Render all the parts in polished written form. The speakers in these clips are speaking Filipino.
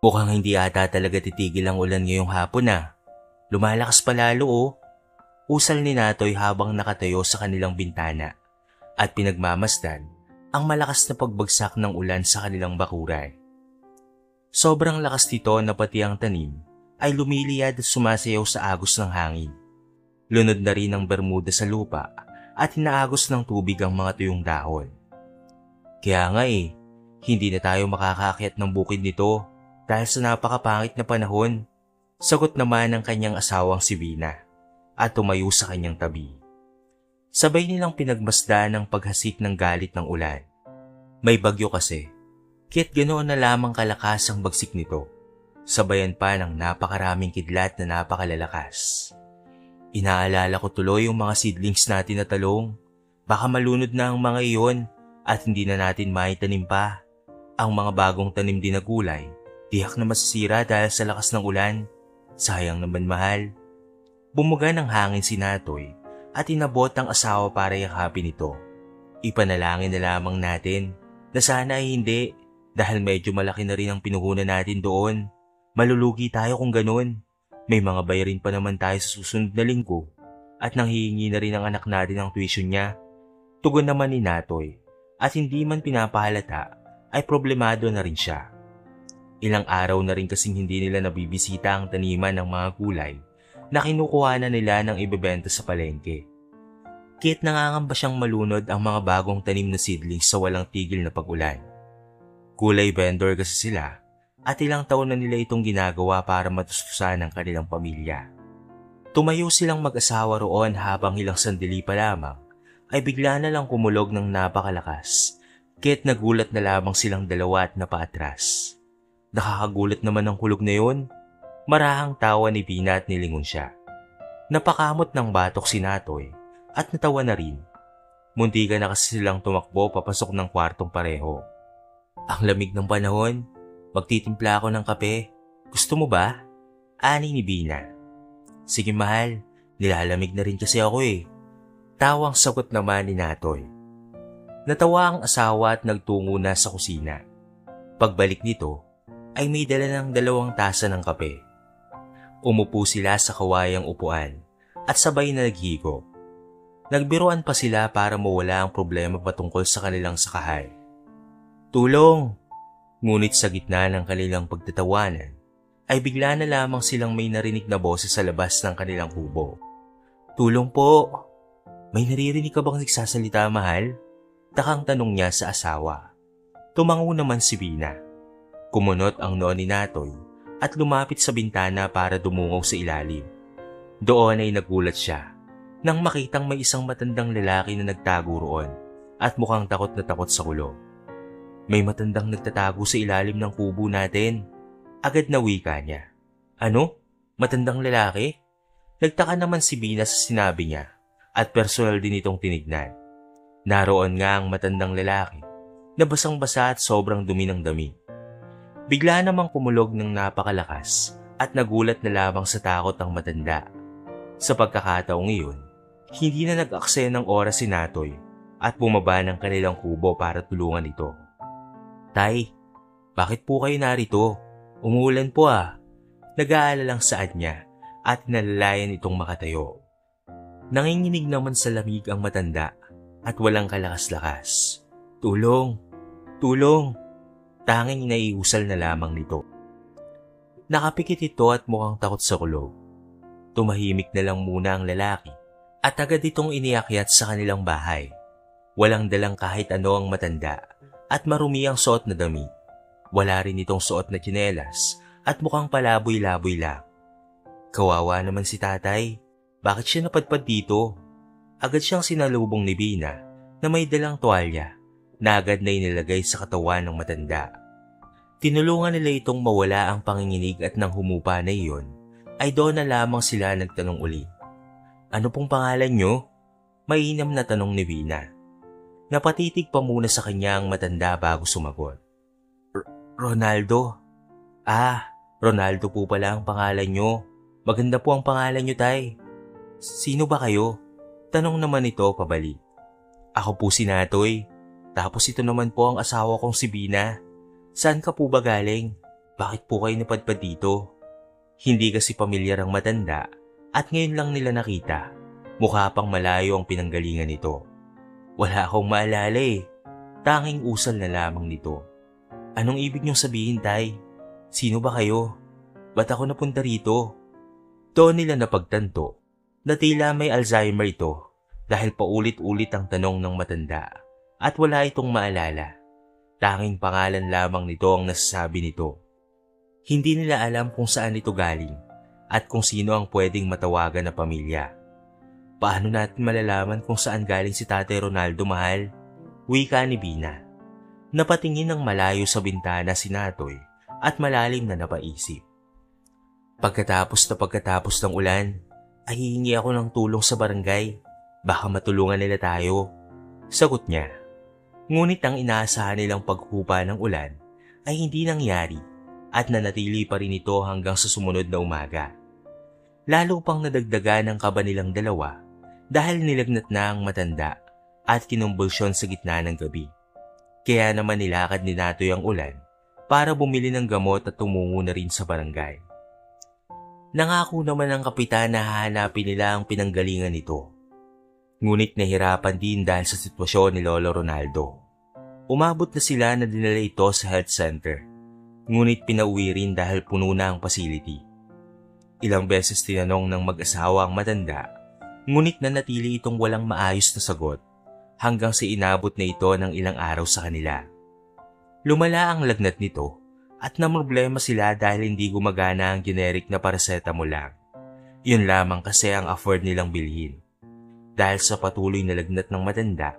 Mukhang hindi ata talaga titigil ang ulan ngayong hapon ah. Lumalakas pa lalo oh. Usal ni Natoy habang nakatayo sa kanilang bintana at pinagmamasdan ang malakas na pagbagsak ng ulan sa kanilang bakuran. Sobrang lakas nito na pati ang tanim ay lumiliyad at sumasayaw sa agos ng hangin. Lunod na rin ang bermuda sa lupa at hinaagos ng tubig ang mga tuyong dahon. Kaya nga hindi na tayo makakaakyat ng bukid nito dahil sa napakapangit na panahon, sagot naman ng kanyang asawang si Vina at tumayo sa kanyang tabi. Sabay nilang pinagmasdan ang paghasik ng galit ng ulan. May bagyo kasi, kaya't ganoon na lamang kalakas ang bagsik nito, sabayan pa ng napakaraming kidlat na napakalalakas. Inaalala ko tuloy yung mga seedlings natin na talong. Baka malunod na ang mga iyon at hindi na natin maitanim pa. Ang mga bagong tanim din na gulay, tiyak na masisira dahil sa lakas ng ulan. Sayang naman mahal. Bumuga ng hangin si Natoy at inabot ang asawa para yakapin ito. Ipanalangin na lamang natin na sana ay hindi dahil medyo malaki na rin ang pinuhunan natin doon. Malulugi tayo kung ganun. May mga bayarin pa naman tayo sa susunod na linggo at nanghihingi na rin ang anak natin ang tuition niya. Tugon naman ni Natoy at hindi man pinapahalata ay problemado na rin siya. Ilang araw na rin kasing hindi nila nabibisita ang taniman ng mga gulay na kinukuha na nila ng ibebenta sa palengke. Kahit nangangamba siyang malunod ang mga bagong tanim na seedlings sa walang tigil na pag-ulan. Gulay vendor kasi sila at ilang taon na nila itong ginagawa para matustusan ang kanilang pamilya. Tumayo silang mag-asawa roon habang ilang sandali pa lamang ay bigla na lang kumulog ng napakalakas kahit nagulat na lamang silang dalawa at napaatras. Nakakagulat naman ang kulog na yun. Marahang tawa ni Vina at nilingon siya. Napakamot ng batok si Natoy at natawa na rin. Muntikan na kasi silang tumakbo papasok ng kwartong pareho. Ang lamig ng panahon. Magtitimpla ako ng kape. Gusto mo ba? Ani ni Vina. Sige mahal, nilalamig na rin kasi ako Tawang sagot naman ni Natoy. Natawa ang asawa at nagtungo na sa kusina. Pagbalik nito, ay may dala ng 2 tasa ng kape. Umupo sila sa kawayang upuan at sabay na naghigop. Nagbiruan pa sila para mawala ang problema patungkol sa kanilang sakahay. Tulong! Ngunit sa gitna ng kanilang pagtatawanan, ay bigla na lamang silang may narinig na boses sa labas ng kanilang kubo. Tulong po! May naririnig ka bang nagsasalita, mahal? Takang tanong niya sa asawa. Tumango naman si Vina. Kumunot ang noo ni Natoy at lumapit sa bintana para dumungaw sa ilalim. Doon ay nagulat siya nang makitang may isang matandang lalaki na nagtago roon at mukhang takot na takot sa kulog. May matandang nagtatago sa ilalim ng kubo natin. Agad na wika niya. Ano? Matandang lalaki? Nagtaka naman si Vina sa sinabi niya at personal din itong tinignan. Naroon nga ang matandang lalaki na basang-basa at sobrang dumi ng dami. Bigla namang kumulog ng napakalakas at nagulat na lamang sa takot ang matanda. Sa pagkakataong iyon, hindi na nag-aksaya ng oras si Natoy at bumaba ng kanilang kubo para tulungan ito. Tay, bakit po kayo narito? Umuulan po Nag-aalalang saad niya at nalalayan itong makatayo. Nanginginig naman sa lamig ang matanda at walang kalakas-lakas. Tulong! Tulong! Tanging naiusal na lamang nito. Nakapikit ito at mukhang takot sa kulog. Tumahimik na lang muna ang lalaki at agad itong iniakyat sa kanilang bahay. Walang dalang kahit ano ang matanda at marumi ang suot na damit. Wala rin itong suot na tsinelas at mukhang palaboy-laboy lang. Kawawa naman si tatay. Bakit siya napadpad dito? Agad siyang sinalubong ni Vina na may dalang tuwalya na agad na inilagay sa katawan ng matanda. Tinulungan nila itong mawala ang panginginig at nang humupa na iyon, ay doon na lamang sila nagtanong uli. Ano pong pangalan nyo? Mainam na tanong ni Vina. Napatitig pa muna sa kanya ang matanda bago sumagot. Ronaldo. Ronaldo po pala ang pangalan nyo. Maganda po ang pangalan nyo, tay. Sino ba kayo? Tanong naman ito pabalik. Ako po si Natoy. Tapos ito naman po ang asawa kong si Vina. Saan ka po ba galing? bakit po kayo napadpad dito? Hindi kasi pamilyar ang matanda at ngayon lang nila nakita. Mukha pang malayo ang pinanggalingan nito. Wala akong maalala eh. Tanging usal na lamang nito. Anong ibig niyong sabihin, Tay? Sino ba kayo? Ba't ako napunta rito? Doon nila napagtanto na tila may Alzheimer ito dahil paulit-ulit ang tanong ng matanda at wala itong maalala. Tanging pangalan lamang nito ang nasasabi nito. Hindi nila alam kung saan ito galing at kung sino ang pwedeng matawagan na pamilya. Paano natin malalaman kung saan galing si Tatay Ronaldo, mahal? Wika ni Bina. Napatingin ng malayo sa bintana si Natoy at malalim na napaisip. Pagkatapos ng ulan, ay hihingi ako ng tulong sa barangay. Baka matulungan nila tayo. Sagot niya. Ngunit ang inaasahan nilang paghupa ng ulan ay hindi nangyari at nanatili pa rin ito hanggang sa sumunod na umaga. Lalo pang nadagdagan ang kaba nilang dalawa dahil nilagnat na ang matanda at kinumbulsyon sa gitna ng gabi. Kaya naman nilakad ni Natoy ang ulan para bumili ng gamot at tumungo na rin sa barangay. Nangako naman ang kapitan na hahanapin nila ang pinanggalingan nito. Ngunit nahirapan din dahil sa sitwasyon ni Lolo Ronaldo. Umabot na sila na dinala ito sa health center. Ngunit pinauwi rin dahil puno na ang facility. Ilang beses tinanong ng mag-asawa ang matanda, ngunit nanatili itong walang maayos na sagot hanggang sa inabot na ito ng ilang araw sa kanila. Lumala ang lagnat nito at namroblema sila dahil hindi gumagana ang generic na paracetamol lang. Yun lamang kasi ang afford nilang bilhin. Dahil sa patuloy na lagnat ng matanda,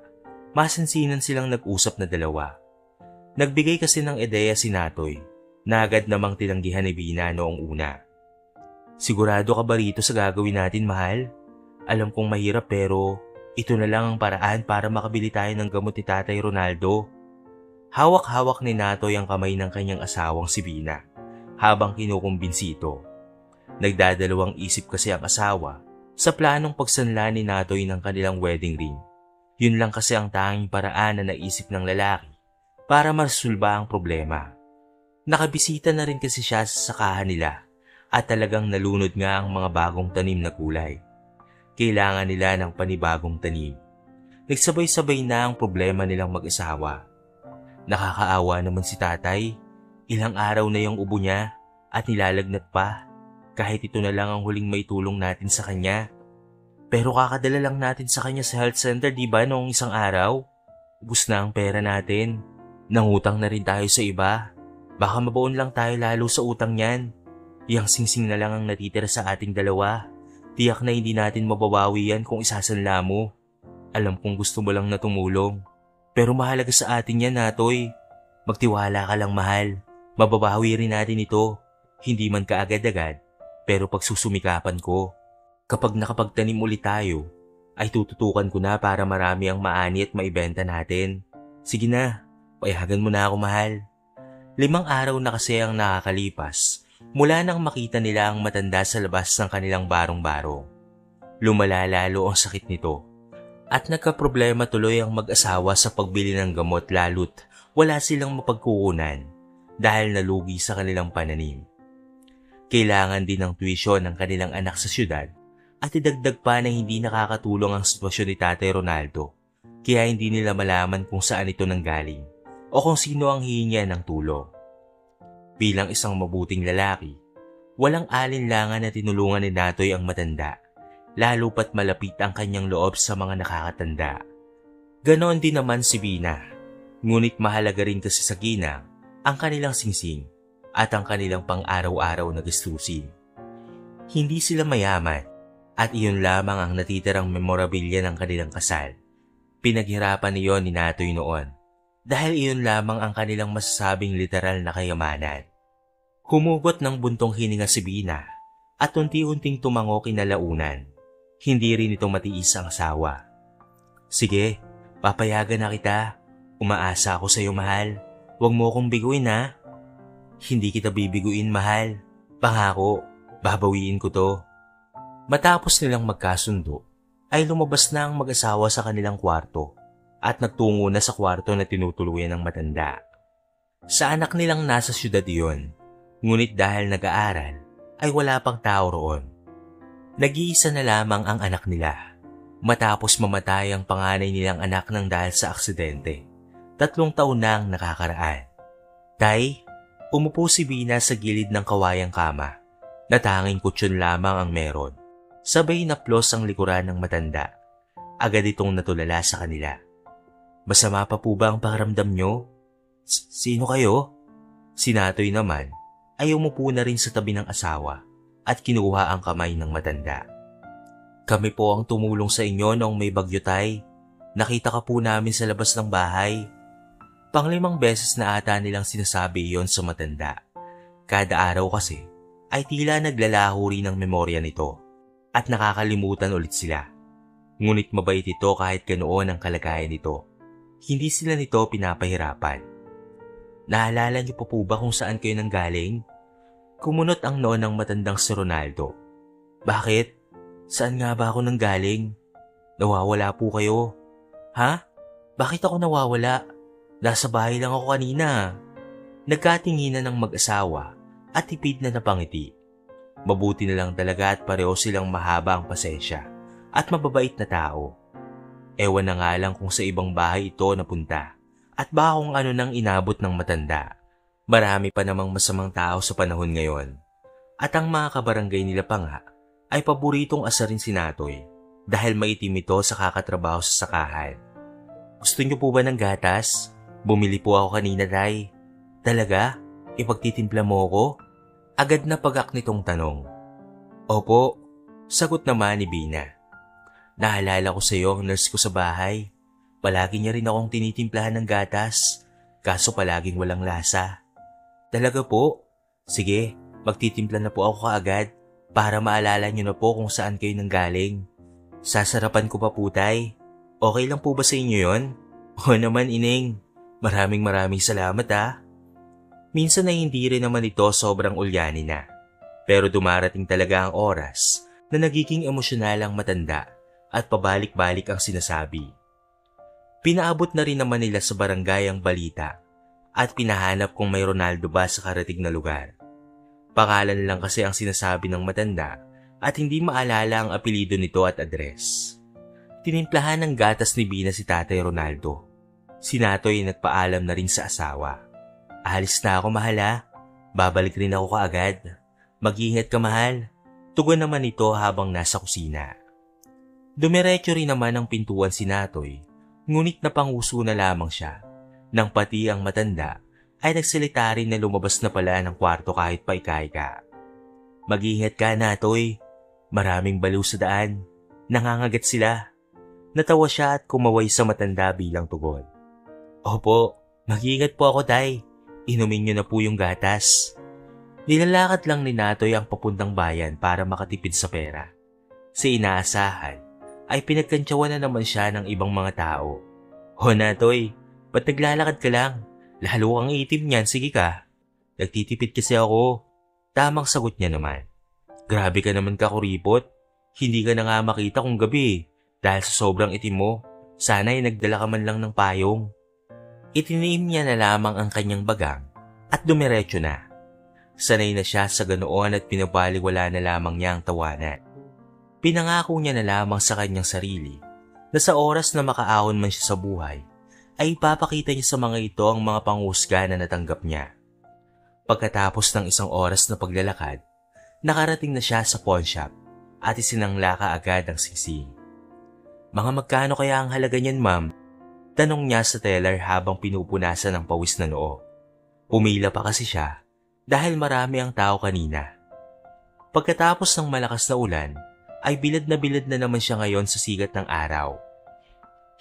masansinan silang nag-usap na dalawa. Nagbigay kasi ng ideya si Natoy na agad namang tinanggihan ni Bina noong una. Sigurado ka ba rito sa gagawin natin, mahal? Alam kong mahirap pero ito na lang ang paraan para makabili tayo ng gamot ni Tatay Ronaldo. Hawak-hawak ni Natoy ang kamay ng kanyang asawang si Bina habang kinukumbinsi ito. Nagdadalawang isip kasi ang asawa sa planong pagsanla ni Natoy ng kanilang wedding ring. Yun lang kasi ang tanging paraan na naisip ng lalaki para maresolba ang problema. Nakabisita na rin kasi siya sa sakahan nila at talagang nalunod nga ang mga bagong tanim na gulay. Kailangan nila ng panibagong tanim. Nagsabay-sabay na ang problema nilang mag-asawa. Nakakaawa naman si tatay. Ilang araw na yung ubo niya at nilalagnat pa. Kahit ito na lang ang huling maitulong natin sa kanya. Pero kakadala lang natin sa kanya sa health center, di ba, noong isang araw? Ubus na ang pera natin. Nangutang na rin tayo sa iba. Baka mabaon lang tayo lalo sa utang niyan. Yang singsing na lang ang natitira sa ating dalawa. Tiyak na hindi natin mababawi yan kung isasanla mo. Alam kong gusto mo lang na tumulong. Pero mahalaga sa atin yan, Natoy. Magtiwala ka lang, mahal. Mababawi rin natin ito. Hindi man kaagad-agad, pero pagsusumikapan ko. Kapag nakapagtanim ulit tayo, ay tututukan ko na para marami ang maani at maibenta natin. Sige na, payagan mo na ako, mahal. 5 araw na kasi ang nakakalipas mula nang makita nila ang matanda sa labas ng kanilang barong-barong. Lumala lalo ang sakit nito at nagkaproblema tuloy ang mag-asawa sa pagbili ng gamot lalo't wala silang mapagkukunan dahil nalugi sa kanilang pananim. Kailangan din ng tuition ng kanilang anak sa syudad at idagdag pa na hindi nakakatulong ang sitwasyon ni Tatay Ronaldo kaya hindi nila malaman kung saan ito nanggaling o kung sino ang hihingian ng tulong. Bilang isang mabuting lalaki, walang alinlangan na tinulungan ni Natoy ang matanda, lalo pat malapit ang kanyang loob sa mga nakakatanda. Ganon din naman si Bina, ngunit mahalaga rin kasi sa ginang ang kanilang singsing at ang kanilang pang-araw-araw na gastusin. Hindi sila mayaman at iyon lamang ang natitirang memorabilia ng kanilang kasal. Pinaghirapan niyon ni Natoy noon dahil iyon lamang ang kanilang masasabing literal na kayamanan. Humugot ng buntong hininga si Bina at unti-unting tumango kinalaunan. Hindi rin ito matiis ang asawa. Sige, papayagan na kita. Umaasa ako sa iyo, mahal. Huwag mo akong biguin, ha? Hindi kita bibiguin, mahal. Pangako, babawiin ko to. Matapos nilang magkasundo, ay lumabas na ang mag-asawa sa kanilang kwarto at nagtungo na sa kwarto na tinutuluyan ng matanda. Sa anak nilang nasa syudad iyon, Ngunit dahil nag-aaral, ay wala pang tao roon. Nag-iisa na lamang ang anak nila. Matapos mamatay ang panganay nilang anak ng dahil sa aksidente. 3 taon na ang nakakaraan. Tay, umupo si Bina sa gilid ng kawayang kama, na tanging kutsyon lamang ang meron. Sabay naplos ang likuran ng matanda. Agad itong natulala sa kanila. Masama pa po ba ang pakiramdam nyo? Sino kayo? Si Natoy naman ay umupo na rin sa tabi ng asawa at kinuha ang kamay ng matanda. Kami po ang tumulong sa inyo noong may bagyo, tay. Nakita ka po namin sa labas ng bahay. Pang-5 beses na ata nilang sinasabi iyon sa matanda. Kada araw kasi ay tila naglalaho rin ang memorya nito at nakakalimutan ulit sila. Ngunit mabait ito kahit ganoon ang kalagayan nito. Hindi sila nito pinapahirapan. Naalala niyo po ba kung saan kayo nanggaling? Kumunot ang noo ng matandang si Ronaldo. Bakit? Saan nga ba ako nanggaling? Nawawala po kayo. Ha? Bakit ako nawawala? Nasa bahay lang ako kanina. Nagkatinginan ng mag-asawa at tipid na napangiti. Mabuti na lang talaga at pareho silang mahaba ang pasensya at mababait na tao. Ewan na nga lang kung sa ibang bahay ito napunta at baka kung ano nang inabot ng matanda. Marami pa namang masamang tao sa panahon ngayon. At ang mga kabarangay nila pa nga ay paboritong asarin si Natoy dahil maitim ito sa kakatrabaho sa sakahan. Gusto niyo po ba ng gatas? Bumili po ako kanina, tay. Talaga? Ipagtitimpla mo ako? Agad na pagak nitong tanong. Opo, sagot naman ni Bina. Naalala ko sa iyo ang nurse ko sa bahay. Palagi niya rin akong tinitimplahan ng gatas, kaso palaging walang lasa. Talaga po? Sige, magtitimpla na po ako kaagad para maalala niyo na po kung saan kayo nanggaling. Sasarapan ko pa po, tay. Okay lang po ba sa inyo yon? Oo naman, Ining. Maraming salamat ha. Minsan ay hindi rin naman ito sobrang ulyanin na. Pero dumarating talaga ang oras na nagiging emosyonal ang matanda at pabalik-balik ang sinasabi. Pinaabot na rin naman nila sa barangay ang balita at pinahanap kung may Ronaldo ba sa karating na lugar. Pangalan lang kasi ang sinasabi ng matanda at hindi maalala ang apelido nito at address. Tinimplahan ng gatas ni Bina si Tatay Ronaldo. Si Natoy ay nagpaalam na rin sa asawa. Alis na ako, mahal ha. Babalik rin ako kaagad. Mag-ingat ka, mahal. Tugon naman ito habang nasa kusina. Dumiretso rin naman ang pintuan si Natoy, ngunit napanguso na lamang siya, nang pati ang matanda ay nagsalita rin na lumabas na pala ng kwarto kahit pa ika-ika. Mag-ingat ka, Natoy. Maraming baliw sa daan. Nangangagat sila. Natawa siya at kumaway sa matanda bilang tugon. Opo, mag-ingat po ako, tay. Inumin niyo na po yung gatas. Nilalakad lang ni Natoy ang papuntang bayan para makatipid sa pera. Sa inaasahan ay pinagkantsawan na naman siya ng ibang mga tao. Ho, Natoy, ba't naglalakad ka lang? Lalo kang itim niyan, sige ka. Nagtitipid kasi ako. Tamang sagot niya naman. Grabe ka naman ka, kuripot. Hindi ka na nga makita kung gabi dahil sa sobrang itim mo. Sana ay nagdala ka man lang ng payong. Itiniim niya na lamang ang kanyang bagang at dumiretso na. Sanay na siya sa ganoon at pinabaliwala na lamang niya ang tawanan. Pinangako niya na lamang sa kanyang sarili na sa oras na makaahon man siya sa buhay, ay ipapakita niya sa mga ito ang mga panghusga na natanggap niya. Pagkatapos ng 1 oras na paglalakad, nakarating na siya sa pawn shop at isinangla kaagad ang singsing. Mga magkano kaya ang halaga niyan, ma'am? Tanong niya sa teller habang pinupunasan ng pawis na noo. Pumila pa kasi siya dahil marami ang tao kanina. Pagkatapos ng malakas na ulan, ay bilad na naman siya ngayon sa sigat ng araw.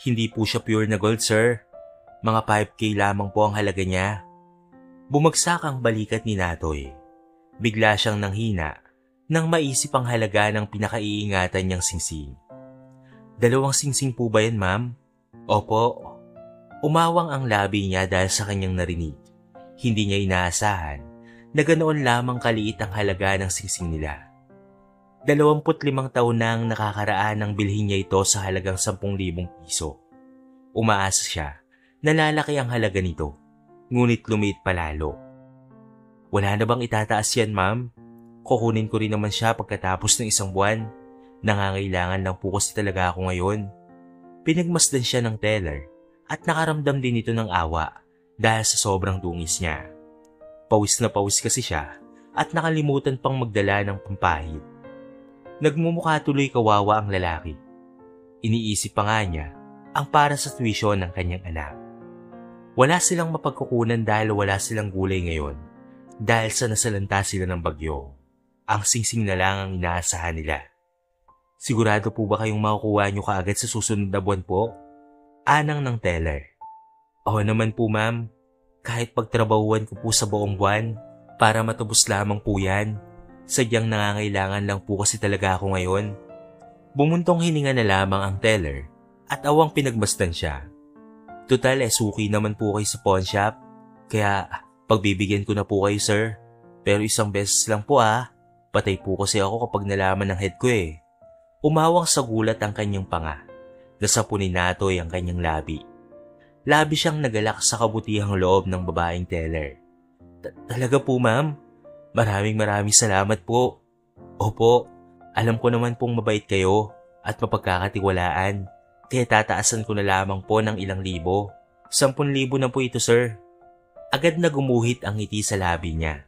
Hindi po siya pure na gold, sir. Mga 5K lamang po ang halaga niya. Bumagsak ang balikat ni Natoy. Bigla siyang nanghina nang maisip ang halaga ng pinakaiingatan niyang singsing. 2 singsing po ba yan, ma'am? Opo. Umawang ang labi niya dahil sa kanyang narinig. Hindi niya inaasahan na ganoon lamang kaliit ang halaga ng singsing nila. 25 taon na ang nakakaraan nang bilhin niya ito sa halagang 10,000 piso. Umaasa siya na lalaki ang halaga nito, ngunit lumiit palalo. Wala na bang itataas yan, ma'am? Kukunin ko rin naman siya pagkatapos ng isang buwan. Nangangailangan lang po kasi talaga ako ngayon. Pinagmasdan siya ng teller at nakaramdam din ito ng awa dahil sa sobrang dungis niya. Pawis na pawis kasi siya at nakalimutan pang magdala ng pampahid. Nagmumukha tuloy kawawa ang lalaki. Iniisip pa nga niya ang para sa tuition ng kanyang anak. Wala silang mapagkukunan dahil wala silang gulay ngayon dahil sa nasalanta sila ng bagyo. Ang singsing na lang ang inaasahan nila. Sigurado po ba kayong makukuha nyo kaagad sa susunod na buwan po? Anang ng teller. Oo naman po ma'am, kahit pagtrabahuan ko po sa buong buwan para matubos lamang po yan. Sadyang nangangailangan lang po kasi talaga ako ngayon. Bumuntong hininga na lamang ang teller at awang pinagmasdan siya. Total suki naman po kayo sa pawn shop, kaya pagbibigyan ko na po kayo sir. Pero isang beses lang po patay po kasi ako kapag nalaman ng head ko Umawang sa gulat ang kanyang panga. Nasapunin natoy ang kanyang labi. Labi siyang nagalak sa kabutihang loob ng babaeng teller. Talaga po ma'am? Maraming salamat po. Opo, alam ko naman pong mabait kayo at mapagkakatiwalaan. Kaya tataasan ko na lamang po ng ilang libo. 10,000 na po ito sir. Agad na gumuhit ang ngiti sa labi niya.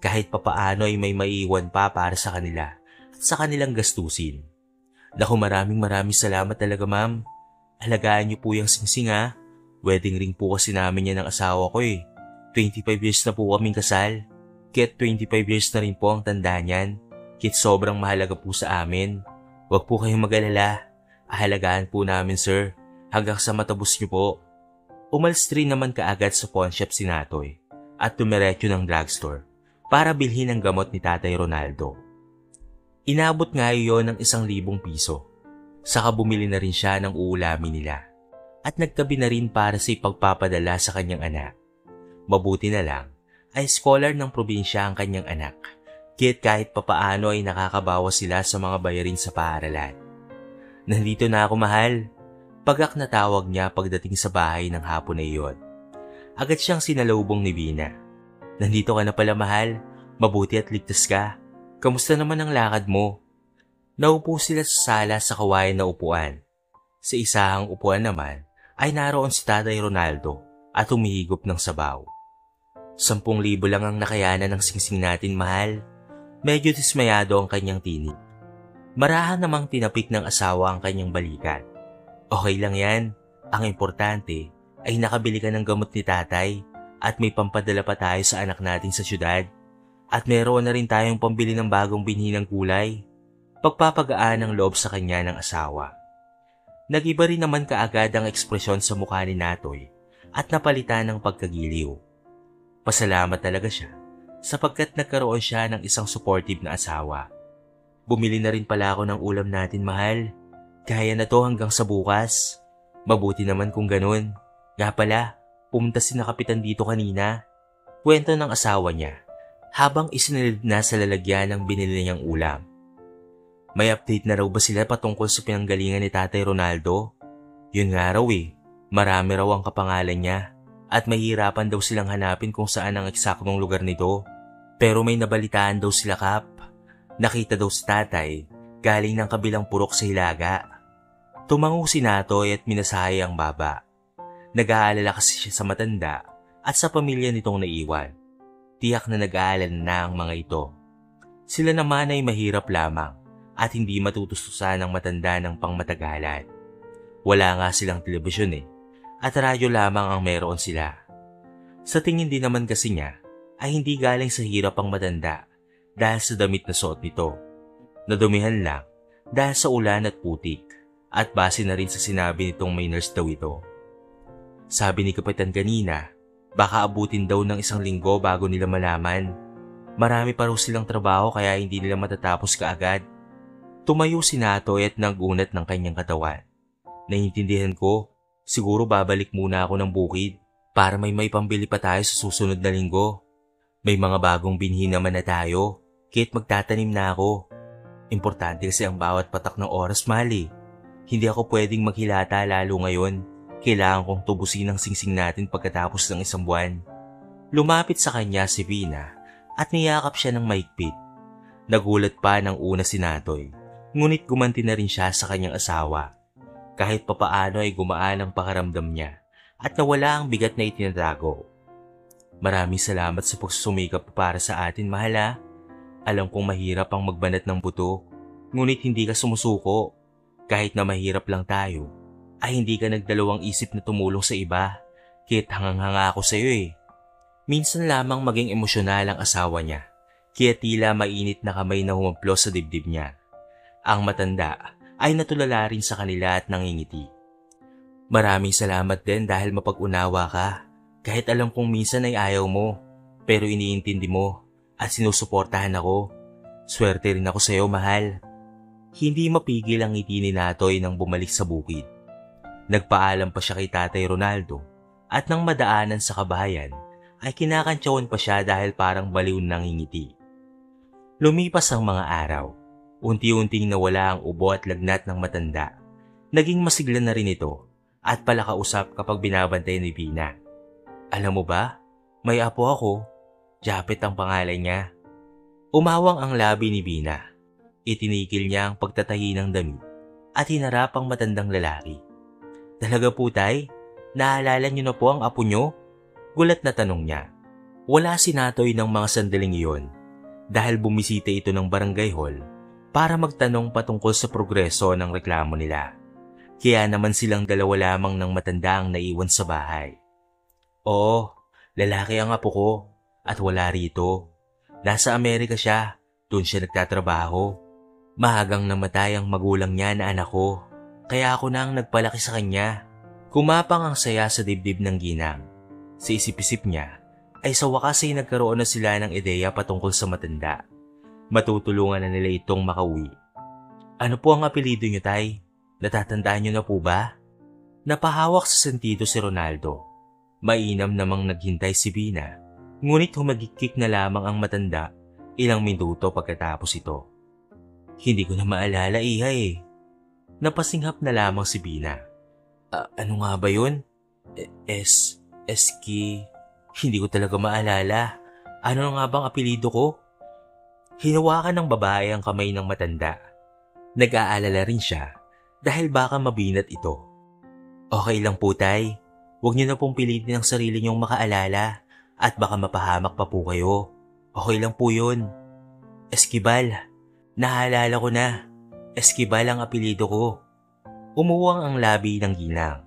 Kahit papaano ay may maiiwan pa para sa kanila at sa kanilang gastusin. Naku, maraming salamat talaga ma'am. Alagaan niyo po yung singsing Wedding ring po kasi namin yan ng asawa ko 25 years na po kaming kasal. Kaya't 25 years na rin po ang tanda niyan. Kaya't sobrang mahalaga po sa amin. Huwag po kayong mag-alala. Ahalagaan po namin sir. Hanggang sa matabos niyo po. Umalis rin naman kaagad sa pawn shop si Natoy at tumiretso ng drugstore para bilhin ang gamot ni Tatay Ronaldo. Inabot nga iyon ng 1,000 piso. Saka bumili na rin siya ng uulamin nila at nagtabi na rin para sa ipagpapadala sa kanyang anak. Mabuti na lang ay scholar ng probinsya ang kanyang anak, kaya't kahit papaano ay nakakabawas sila sa mga bayarin sa paaralan. Nandito na ako mahal. Pagak na tawag niya pagdating sa bahay ng hapon na iyon. Agad siyang sinalubong ni Vina. Nandito ka na pala mahal. Mabuti at ligtas ka. Kamusta naman ang lakad mo? Naupo sila sa sala sa kawayan na upuan. Sa isahang upuan naman ay naroon si Tatay Ronaldo at humihigop ng sabaw. 10,000 lang ang nakayanan ng singsing natin mahal. Medyo dismayado ang kanyang tinig. Marahan namang tinapik ng asawa ang kanyang balikat. Okay lang yan. Ang importante ay nakabili ka ng gamot ni tatay at may pampadala pa tayo sa anak natin sa syudad. At meron na rin tayong pambili ng bagong binhi ng gulay. Pagpapagaan ng loob sa kanya ng asawa. Nag-iba rin naman kaagad ang ekspresyon sa mukha ni Natoy at napalitan ng pagkagiliw. Pasalamat talaga siya sapagkat nagkaroon siya ng isang supportive na asawa. Bumili na rin pala ako ng ulam natin mahal. Kaya na to hanggang sa bukas. Mabuti naman kung ganun. Nga pala, pumunta si na kapitan dito kanina. Kwento ng asawa niya habang isinilid na sa lalagyan ng binili niyang ulam. May update na raw ba sila patungkol sa pinanggalingan ni Tatay Ronaldo? Yun nga raw marami raw ang kapangalan niya at mahirapan daw silang hanapin kung saan ang eksaktong lugar nito. Pero may nabalitaan daw sila Kap. Nakita daw si tatay galing ng kabilang purok sa Hilaga. Tumango si Natoy at minasaya ang baba. Nag-aalala kasi siya sa matanda at sa pamilya nitong naiwan. Tiyak na nag-aalala na ang mga ito. Sila naman ay mahirap lamang at hindi matutustusan ng matanda ng pangmatagalan. Wala nga silang telebisyon at radyo lamang ang meron sila. Sa tingin din naman kasi niya ay hindi galing sa hirap ang matanda dahil sa damit na suot nito. Nadumihan lang dahil sa ulan at putik at base na rin sa sinabi nitong may nurse daw ito. Sabi ni Kapitan kanina, baka abutin daw ng 1 linggo bago nila malaman. Marami pa raw silang trabaho kaya hindi nila matatapos kaagad. Tumayo si Natoy at nagunat ng kanyang katawan. Naiintindihan ko, siguro babalik muna ako ng bukid para may pambili pa tayo sa susunod na linggo. May mga bagong binhi naman na tayo, kaya't magtatanim na ako. Importante kasi ang bawat patak ng oras, mahal. Hindi ako pwedeng maghilata lalo ngayon. Kailangan kong tubusin ang singsing natin pagkatapos ng 1 buwan. Lumapit sa kanya si Vina at niyakap siya ng mahigpit. Nagulat pa ng una si Natoy, ngunit gumanti na rin siya sa kanyang asawa. Kahit papaano ay gumaan ang pakiramdam niya at nawala ang bigat na itinatago. Maraming salamat sa pagsusumikap para sa atin, mahal ha. Alam kong mahirap ang magbanat ng buto, ngunit hindi ka sumusuko. Kahit na mahirap lang tayo, ay hindi ka nagdalawang isip na tumulong sa iba. Kahit hangang-hanga ako sa iyo eh. Minsan lamang maging emosyonal ang asawa niya, kaya tila mainit na kamay na humamplos sa dibdib niya. Ang matanda ay natulala rin sa kanila at nangingiti. Maraming salamat din dahil mapag-unawa ka. Kahit alam kong minsan ay ayaw mo, pero iniintindi mo at sinusuportahan ako. Swerte rin ako sa iyo, mahal. Hindi mapigil ang ngiti ni Natoy nang bumalik sa bukid. Nagpaalam pa siya kay Tatay Ronaldo at nang madaanan sa kabahayan ay kinakantsawan pa siya dahil parang baliw nang ngingiti. Lumipas ang mga araw. Unti-unting nawala ang ubo at lagnat ng matanda. Naging masigla na rin ito at palakausap kapag binabantay ni Bina. Alam mo ba, may apo ako. Japet ang pangalan niya. Umawang ang labi ni Bina. Itinigil niya ang pagtatahi ng damit at hinarap ang matandang lalaki. Talaga po tay? Naalala niyo na po ang apo niyo? Gulat na tanong niya. Wala si Natoy ng mga sandaling iyon dahil bumisita ito ng barangay hall para magtanong patungkol sa progreso ng reklamo nila. Kaya naman silang dalawa lamang ng matanda ang naiwan sa bahay. Oo, lalaki ang apo ko at wala rito. Nasa Amerika siya, doon siya nagtatrabaho. Mahagang namatay ang magulang niya na anak ko, kaya ako na ang nagpalaki sa kanya. Kumapang ang saya sa dibdib ng ginang. Sa isip-isip niya, ay sa wakas ay nagkaroon na sila ng ideya patungkol sa matanda. Matutulungan na nila itong makauwi. Ano po ang apelido niyo, tay? Natatandaan niyo na po ba? Napahawak sa sentido si Ronaldo. Mainam namang naghintay si Bina, ngunit humagikik na lamang ang matanda ilang minuto pagkatapos ito. Hindi ko na maalala, iha eh. Napasinghap na lamang si Bina. Ano nga ba yun? Eski... Hindi ko talaga maalala. Ano nga bang apelido ko? Hinawakan ng babae ang kamay ng matanda. Nag-aalala rin siya dahil baka mabinat ito. Okay lang po, tay. Huwag niyo na pong pilitin ang sarili niyong makaalala at baka mapahamak pa po kayo. Okay lang po yun. Esquibal. Naalala ko na. Esquibal ang apelido ko. Umuwang ang labi ng ginang.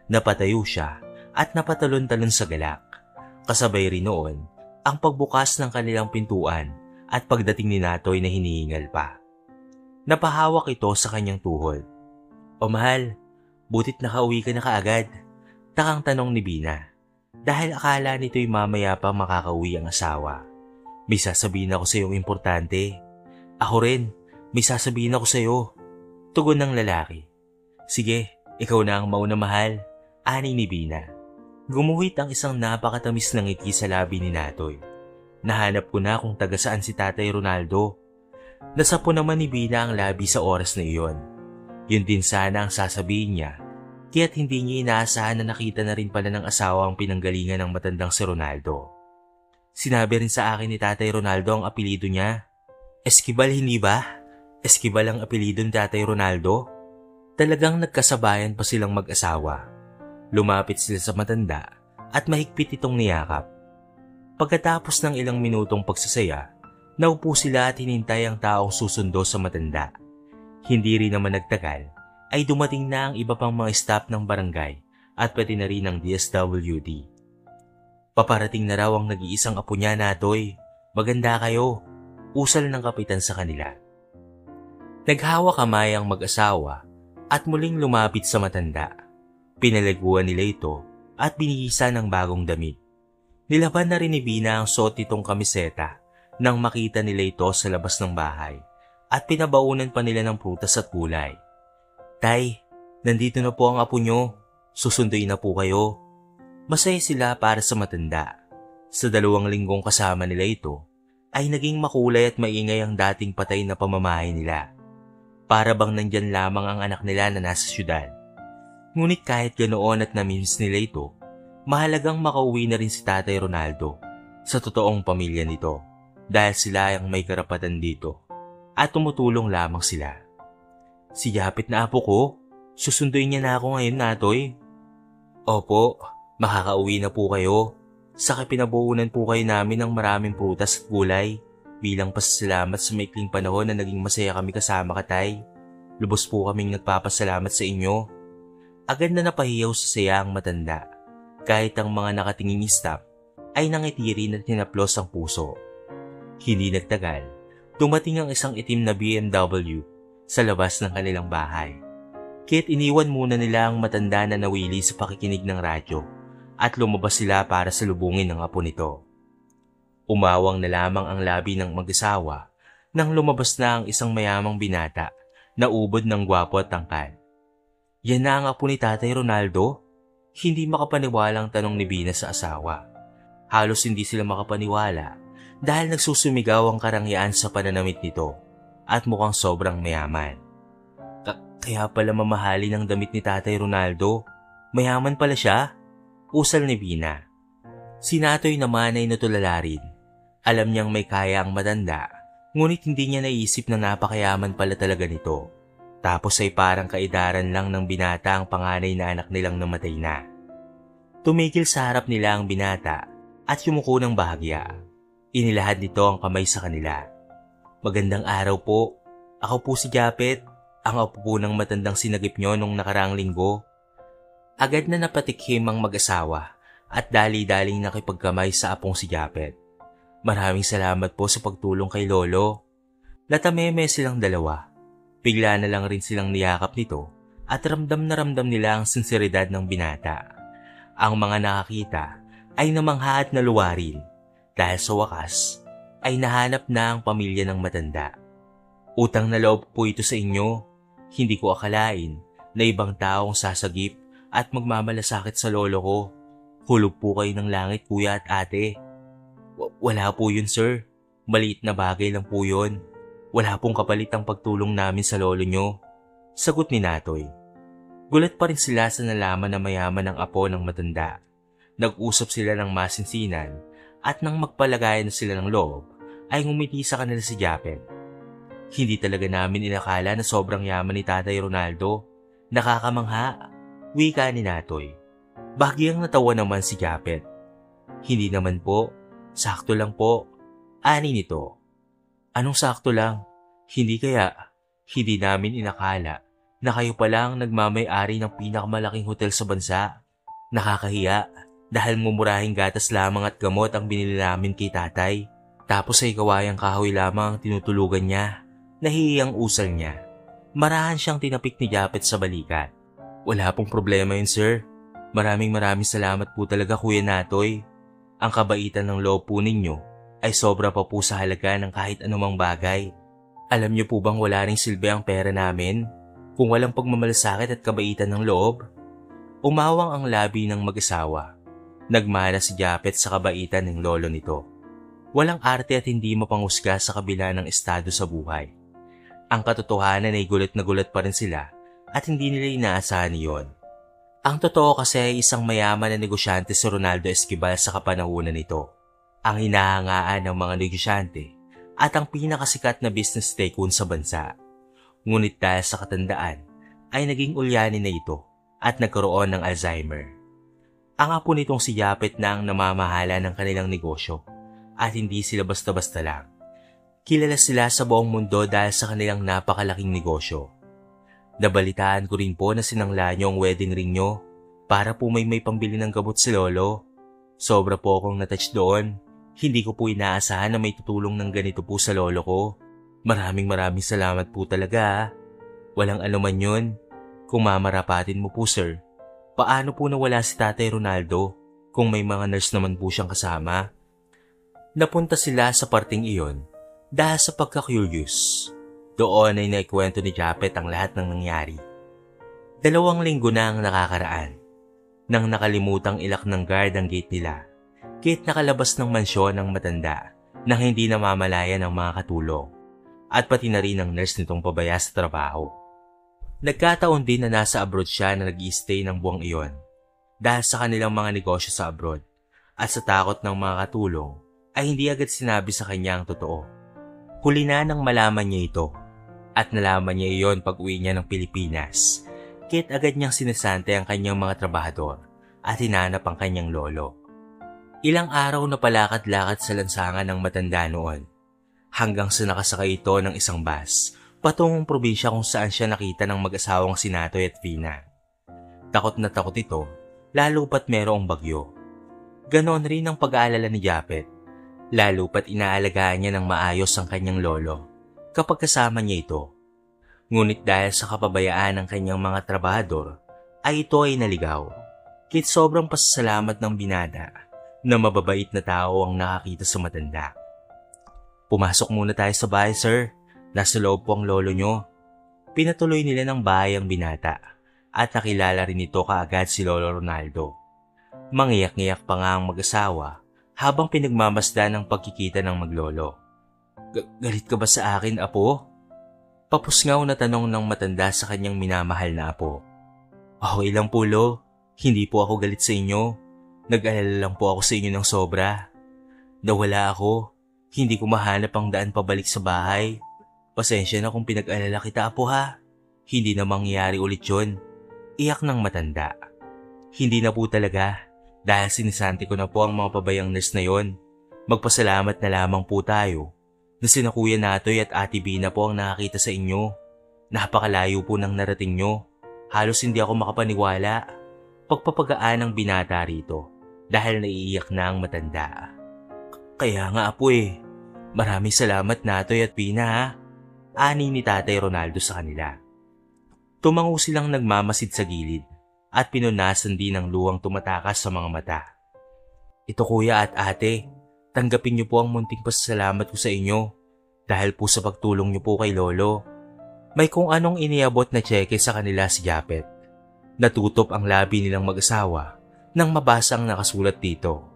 Napatayo siya at napatalon-talon sa galak. Kasabay rin noon ang pagbukas ng kanilang pintuan at pagdating ni Natoy na hinihingal pa. Napahawak ito sa kanyang tuhod. O mahal, butit nakauwi ka na kaagad. Takang tanong ni Bina. Dahil akala nito'y mamaya pa makakauwi ang asawa. May sasabihin ako sa iyong importante. Ako rin, may sasabihin ako sa iyo. Tugon ng lalaki. Sige, ikaw na ang mauna, mahal. Ani ni Bina. Gumuhit ang isang napakatamis na ngiti sa labi ni Natoy. Nahanap ko na kung taga saan si Tatay Ronaldo. Nasapo naman ni Bina ang labi sa oras na iyon. Yun din sana ang sasabihin niya, kaya't hindi niya inaasahan na nakita na rin pala ng asawa ang pinanggalingan ng matandang si Ronaldo. Sinabi rin sa akin ni Tatay Ronaldo ang apelido niya. Esquibal, hindi ba? Esquibal ang apelido ni Tatay Ronaldo? Talagang nagkasabayan pa silang mag-asawa. Lumapit sila sa matanda at mahigpit itong niyakap. Pagkatapos ng ilang minutong pagsasaya, naupo sila at hinintay ang taong susundo sa matanda. Hindi rin naman nagtagal, ay dumating na ang iba pang mga staff ng barangay at pati na rin ng DSWD. Paparating na raw ang nag-iisang apo niya, Natoy. Maganda kayo. Usal ng kapitan sa kanila. Naghawa kamay ang mag-asawa at muling lumapit sa matanda. Pinalaguan nila ito at binihisa ng bagong damit. Nilaban na rin ni Bina ang suot nitong kamiseta nang makita nila ito sa labas ng bahay at pinabaunan pa nila ng prutas at gulay. Tay, nandito na po ang apo nyo. Susunduin na po kayo. Masaya sila para sa matanda. Sa 2 linggong kasama nila ito, ay naging makulay at maingay ang dating patay na pamamahay nila. Para bang nandyan lamang ang anak nila na nasa syudad. Ngunit kahit ganoon at namimiss nila ito, mahalagang makauwi na rin si Tatay Ronaldo sa totoong pamilya nito. dahil sila ang may karapatan dito at tumutulong lamang sila. Si Japet na apo ko, susunduin niya na ako ngayon, Natoy. Opo, makakauwi na po kayo. Saka pinabuunan po kayo namin ng maraming prutas at gulay bilang pasasalamat sa maikling panahon na naging masaya kami kasama ka, Tay. Lubos po kaming nagpapasalamat sa inyo. Agad na napahiyaw sa saya ang matanda, kahit ang mga nakatinging staff ay nangiti rin at hinaplos ang puso. Hindi nagtagal, dumating ang isang itim na BMW sa labas ng kanilang bahay. Kaya't iniwan muna nila ang matanda na nawili sa pakikinig ng radyo at lumabas sila para salubungin ang apo nito. Umawang na lamang ang labi ng mag-asawa nang lumabas na ang isang mayamang binata na ubod ng gwapo at tangkad. Yan na ang apo ni Tatay Ronaldo? Hindi makapaniwalang tanong ni Bina sa asawa. Halos hindi sila makapaniwala dahil nagsusumigaw ang karangyaan sa pananamit nito at mukhang sobrang mayaman. Kaya pala mamahalin ang damit ni Tatay Ronaldo. Mayaman pala siya? Usal ni Bina. Si Natoy naman ay natulala rin. Alam niyang may kaya ang matanda, ngunit hindi niya naisip na napakayaman pala talaga nito. Tapos ay parang kaidaran lang ng binata ang panganay na anak nilang namatay na. Tumigil sa harap nila ang binata at yumuko ng bahagya. Inilahad nito ang kamay sa kanila. Magandang araw po. Ako po si Japet, ang apo po ng matandang sinagip niyo nung nakaraang linggo. Agad na napatikhim ang mag-asawa at dali-daling nakipagkamay sa apong si Japet. Maraming salamat po sa pagtulong kay Lolo. Natameme silang dalawa. Bigla na lang rin silang niyakap nito at ramdam na ramdam nila ang sinseridad ng binata. Ang mga nakakita ay namangha at naluwa rin dahil sa wakas ay nahanap na ang pamilya ng matanda. Utang na loob po ito sa inyo. Hindi ko akalain na ibang taong sasagip at magmamalasakit sa lolo ko. Hulog po kayo ng langit, kuya at ate. Wala po yun, sir. Maliit na bagay lang po yun. Wala pong kapalit ang pagtulong namin sa lolo nyo. Sagot ni Natoy. Gulat pa rin sila sa nalaman na mayaman ang apo ng matanda. Nag-usap sila ng masinsinan at nang magpalagayan na sila ng loob, ay ngumiti sa kanila si Japet. Hindi talaga namin inakala na sobrang yaman ni Tatay Ronaldo. Nakakamangha. Wika ni Natoy. Bahagyang natawa naman si Japet. Hindi naman po. Sakto lang po. Ani nito. Anong sakto lang? Hindi kaya. Hindi namin inakala na kayo pala ang nagmamay-ari ng pinakamalaking hotel sa bansa. Nakakahiya dahil mumurahing gatas lamang at gamot ang binili namin kay tatay. Tapos ay kawayang kahoy lamang ang tinutulugan niya. Nahihiyang usal niya. Marahan siyang tinapik ni Japet sa balikat. Wala pong problema yun, sir. Maraming salamat po talaga, Kuya Natoy. Ang kabaitan ng loob po ninyo ay sobra pa po sa halaga ng kahit anumang bagay. Alam niyo po bang wala ring silbi ang pera namin kung walang pagmamalasakit at kabaitan ng loob? Umawang ang labi ng mag-asawa. Nagmana si Japet sa kabaitan ng lolo nito. Walang arte at hindi mapanghusga sa kabila ng estado sa buhay. Ang katotohanan ay gulat na gulat pa rin sila at hindi nila inaasahan iyon. Ang totoo kasi ay isang mayaman na negosyante si Ronaldo Esquivel sa kapanahunan nito. Ang hinahangaan ng mga negosyante at ang pinakasikat na business tycoon sa bansa. Ngunit dahil sa katandaan ay naging ulyanin na ito at nagkaroon ng Alzheimer. Ang apo nitong si Japet na ang namamahala ng kanilang negosyo at hindi sila basta-basta lang. Kilala sila sa buong mundo dahil sa kanilang napakalaking negosyo. Nabalitaan ko rin po na sinangla niyo ang wedding ring niyo para po may pambili ng gamot si Lolo. Sobra po akong natouch doon. Hindi ko po inaasahan na may tutulong ng ganito po sa lolo ko. Maraming salamat po talaga. Walang anuman yun. Kung mamarapatin mo po, sir, paano po nawala si Tatay Ronaldo kung may mga nurse naman po siyang kasama? Napunta sila sa parting iyon dahil sa pagka-curious. Doon ay naikwento ni Japet ang lahat ng nangyari. 2 linggo na ang nakakaraan nang nakalimutang ilak ng guard ang gate nila, kahit nakalabas ng mansyon ng matanda nang hindi namamalayan ng mga katulong at pati na rin ang nurse nitong pabaya sa trabaho. Nagkataon din na nasa abroad siya na nag-i-stay ng buwang iyon dahil sa kanilang mga negosyo sa abroad at sa takot ng mga katulong ay hindi agad sinabi sa kanya ang totoo. Huli na nang malaman niya ito at nalaman niya iyon pag uwi niya ng Pilipinas. Kaya't agad niyang sinasante ang kanyang mga trabahador at hinanap ang kanyang lolo. Ilang araw na palakad-lakad sa lansangan ng matanda noon hanggang sa nakasakay ito ng isang bus patungong probinsya kung saan siya nakita ng mag-asawang si Natoy at Vina. Takot na takot ito, lalo pat merong bagyo. Ganon rin ang pag-aalala ni Japet, lalo pat inaalagaan niya ng maayos ang kanyang lolo kapag kasama niya ito. Ngunit dahil sa kapabayaan ng kanyang mga trabahador, ay ito ay naligaw. Kit sobrang pasasalamat ng binata na mababait na tao ang nakakita sa matanda. Pumasok muna tayo sa bahay, sir. Nasa loob po ang lolo nyo. Pinatuloy nila ng bahay ang binata at nakilala rin ito kaagad si Lolo Ronaldo. Mangiyak-ngiyak pa nga ang mag-asawa habang pinagmamasdan ang pagkikita ng maglolo. Galit ka ba sa akin, apo? Papusngaw na tanong ng matanda sa kanyang minamahal na apo. Okay lang po, Lo. Hindi po ako galit sa inyo. Nag-alala lang po ako sa inyo ng sobra. Nawala ako. Hindi ko mahanap ang daan pabalik sa bahay. Pasensya na kung pinag-alala kita, apo ha. Hindi na mangyayari ulit yun. Iyak ng matanda. Hindi na po talaga. Dahil sinisanti ko na po ang mga pabayang nurse na yon. Magpasalamat na lamang po tayo na sina Kuya Natoy at Ate Bina po ang nakakita sa inyo. Napakalayo po ng narating nyo. Halos hindi ako makapaniwala. Pagpapagaan ng binata rito dahil naiiyak na ang matanda. Kaya nga apo eh. Maraming salamat Natoy at Bina ha. Ani ni Tatay Ronaldo sa kanila. Tumango silang nagmamasid sa gilid at pinunasan din ng luwang tumatakas sa mga mata. Ito kuya at ate, tanggapin niyo po ang munting pasasalamat ko sa inyo dahil po sa pagtulong niyo po kay Lolo. May kung anong iniabot na tseke sa kanila si Japet. Natutop ang labi nilang mag-asawa nang mabasa ang nakasulat dito.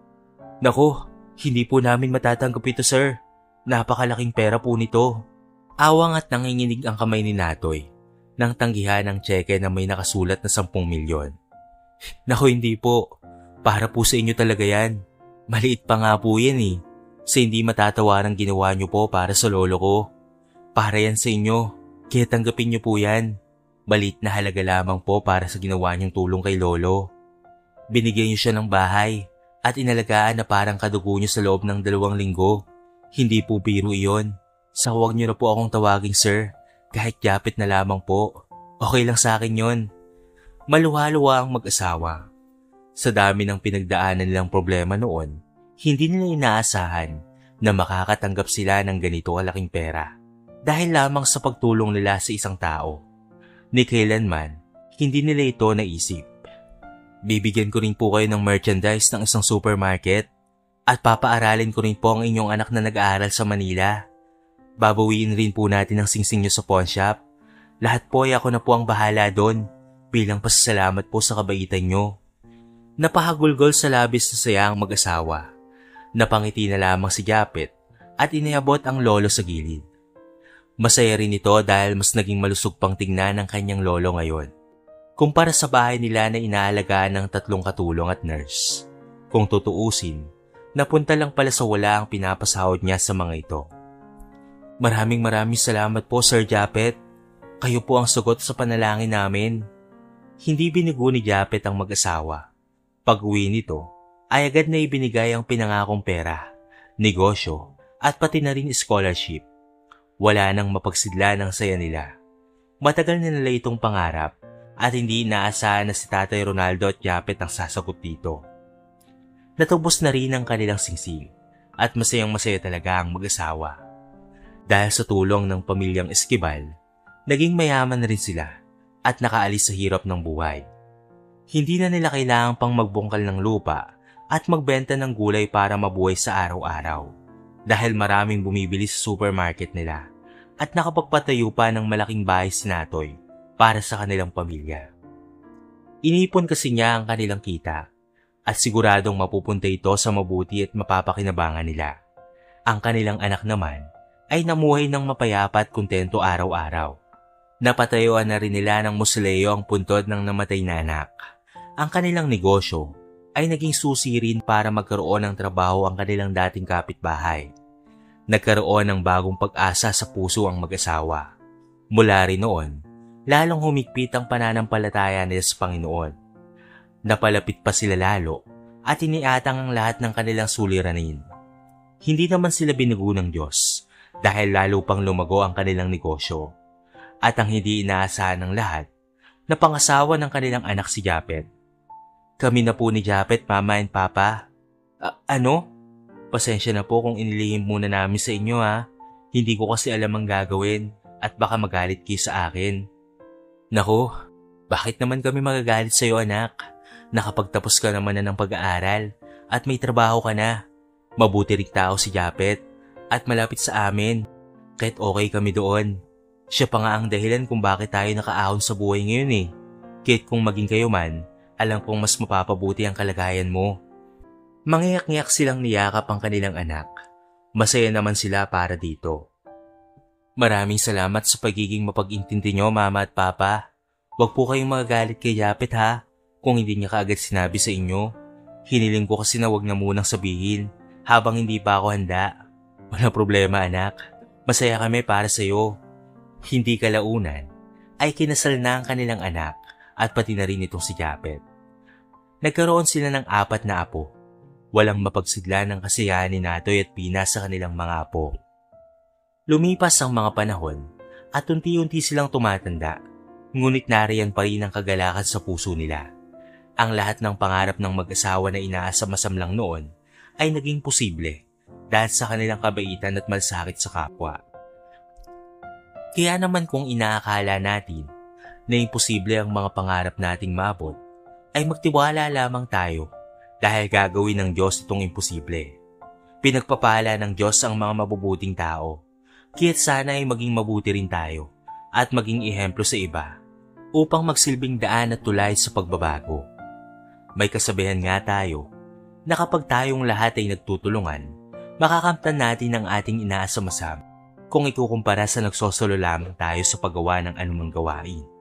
Naku, hindi po namin matatanggap ito sir. Napakalaking pera po nito. Awang at nanginginig ang kamay ni Natoy nang tanggihan ang tseke na may nakasulat na 10 milyon. Naku hindi po, para po sa inyo talaga yan. Maliit pa nga po yan eh. Sa hindi matatawarang ginawa niyo po para sa lolo ko. Para yan sa inyo, kaya tanggapin niyo po yan. Maliit na halaga lamang po para sa ginawa niyong tulong kay lolo. Binigyan niyo siya ng bahay at inalagaan na parang kadugo niyo sa loob ng 2 linggo. Hindi po biro iyon. Sa huwag niyo na po akong tawaging sir, kahit Japet na lamang po. Okay lang sa akin yon. Maluwa-luwa ang mag-asawa. Sa dami ng pinagdaanan nilang problema noon, hindi nila inaasahan na makakatanggap sila ng ganito kalaking pera dahil lamang sa pagtulong nila sa isang tao. Ni kailanman, hindi nila ito naisip. Bibigyan ko rin po kayo ng merchandise ng isang supermarket at papaaralin ko rin po ang inyong anak na nag-aaral sa Manila. Babawiin rin po natin ang singsing nyo sa pawn shop. Lahat po ay ako na po ang bahala doon bilang pasasalamat po sa kabaitan nyo. Napahagulgol sa labis na saya ang mag-asawa. Napangiti na lamang si Japet at iniabot ang lolo sa gilid. Masaya rin ito dahil mas naging malusog pang tingnan ng kanyang lolo ngayon. Kumpara sa bahay nila na inaalagaan ng 3 katulong at nurse. Kung tutuusin, napunta lang pala sa wala ang pinapasahod niya sa mga ito. Maraming salamat po Sir Japet. Kayo po ang sagot sa panalangin namin. Hindi binigo ni Japet ang mag-asawa. Pag-uwi nito, ay agad na ibinigay ang pinangakong pera, negosyo, at pati na rin scholarship. Wala nang mapagsidla ng saya nila. Matagal na nila itong pangarap at hindi inaasahan na si Tatay Ronaldo at Japet ang sasagot dito. Natubos na rin ang kanilang singsing at masayang-masaya talaga ang mag-asawa. Dahil sa tulong ng pamilyang Esquivel, naging mayaman na rin sila at nakaalis sa hirap ng buhay. Hindi na nila kailangang pang magbungkal ng lupa at magbenta ng gulay para mabuhay sa araw-araw dahil maraming bumibili sa supermarket nila at nakapagpatayo pa ng malaking bahay si Natoy para sa kanilang pamilya. Inipon kasi niya ang kanilang kita at siguradong mapupunta ito sa mabuti at mapapakinabangan nila. Ang kanilang anak naman ay namuhay ng mapayapa at kontento araw-araw. Napatayuan na rin nila ng musileo ang puntod ng namatay na anak. Ang kanilang negosyo ay naging susi rin para magkaroon ng trabaho ang kanilang dating kapitbahay. Nagkaroon ng bagong pag-asa sa puso ang mag-asawa. Mula rin noon, lalong humigpit ang pananampalataya nila sa Panginoon. Napalapit pa sila lalo at iniatang ang lahat ng kanilang suliranin. Hindi naman sila binugo ng Diyos dahil lalo pang lumago ang kanilang negosyo. At ang hindi inaasahan ng lahat, na pangasawa ng kanilang anak si Japet. Kami na po ni Japet, Mama and Papa. Ano? Pasensya na po kung inilihim muna namin sa inyo ha. Hindi ko kasi alam ang gagawin at baka magalit kayo sa akin. Naku, bakit naman kami magagalit sa iyo anak? Nakapagtapos ka naman na ng pag-aaral at may trabaho ka na. Mabuti ring tao si Japet at malapit sa amin. Kahit okay kami doon. Siya pa nga ang dahilan kung bakit tayo nakaahon sa buhay ngayon eh. Kahit kung maging kayo man, alam kong mas mapapabuti ang kalagayan mo. Mangyak-ngyak silang niyakap ang kanilang anak. Masaya naman sila para dito. Maraming salamat sa pagiging mapag-intindi nyo, Mama at Papa. Huwag po kayong magagalit kay Japet ha, kung hindi niya kaagad sinabi sa inyo. Hiniling ko kasi na huwag na munang sabihin, habang hindi pa ako handa. Wala problema anak, masaya kami para sa iyo. Hindi kalaunan, ay kinasal na ang kanilang anak at pati na rin itong si Japet. Nagkaroon sila ng 4 na apo. Walang mapagsidla ng kasiyahan ni Natoy at Pina sa kanilang mga apo. Lumipas ang mga panahon at unti-unti silang tumatanda, ngunit nariyan pa rin ang kagalakan sa puso nila. Ang lahat ng pangarap ng mag-asawa na inaasam-asam lang noon ay naging posible dahil sa kanilang kabaitan at malasakit sa kapwa. Kaya naman kung inaakala natin na imposible ang mga pangarap nating maabot, ay magtiwala lamang tayo dahil gagawin ng Diyos itong imposible. Pinagpapala ng Diyos ang mga mabubuting tao, kaya't sana ay maging mabuti rin tayo at maging ehemplo sa iba upang magsilbing daan at tulay sa pagbabago. May kasabihan nga tayo na kapag tayong lahat ay nagtutulungan, makakamtan natin ang ating inaasam-asam kung ikukumpara sa nagsosolo lamang tayo sa paggawa ng anumang gawain.